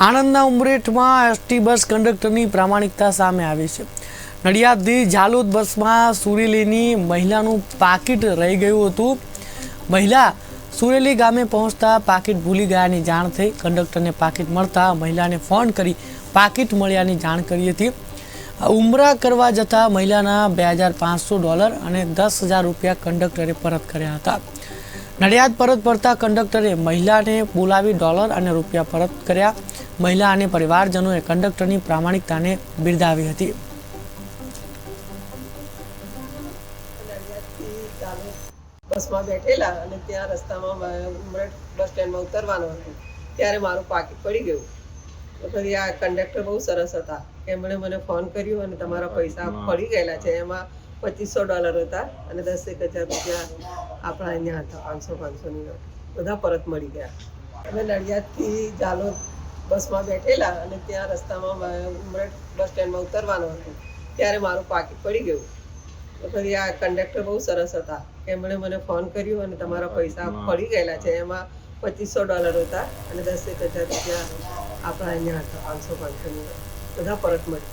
આણંદના ઉમરેઠમાં ST bus કંડક્ટરની પ્રામાણિકતા સામે આવી છે। નડિયાદથી ઝાલોદ બસમાં સુરેલીની મહિલાનું પાકીટ રહી ગયું હતું। મહિલા સુરેલી ગામે પહોંચતા પાકીટ ભૂલી ગયાની જાણ થઈ। કંડક્ટરને પાકીટ મળતા મહિલાને ફોન કરી પાકીટ મળ્યાની જાણ કરી હતી। ઉમરા કરવા જતા મહિલાના $2500 અને ₹10,000 કંડક્ટરે પરત કર્યા હતા। નડિયાદ પરત પડતા કંડક્ટરે મહિલાને બોલાવી ડોલર અને રૂપિયા પરત કર્યા। મહિલા અને પરિવારજનોએ કંડક્ટરની પ્રામાણિકતાને બિરદાવી હતી। બસમાં બેઠેલા અને ત્યાં રસ્તામાં ઉમરેઠ બસ સ્ટેન્ડમાં ઉતરવાનું હતું ત્યારે મારું પાકીટ પડી ગયું। તો પછી આ કંડક્ટર બહુ સરસ હતા, એમણે મને ફોન કર્યો અને તમારા પૈસા પડી ગયેલા છે। એમાં $2500 હતા અને 10,000 રૂપિયા આપણા અહીંયા હતા, 500-500ની નોટ બધા પરત મળી ગયા। અમે નડિયાદથી ઝાલોદ બસમાં બેઠેલા અને ત્યાં રસ્તામાં ઉમરેઠ બસ સ્ટેન્ડમાં ઉતરવાનું હતું ત્યારે મારું પાકીટ પડી ગયું। તો પછી આ કંડક્ટર બહુ સરસ હતા, એમણે મને ફોન કર્યો અને તમારા પૈસા પડી ગયેલા છે। એમાં $2500 હતા અને 10,000 રૂપિયા આપણા અહીંયા હતા, 500-500ની નોટ બધા પરત મળી।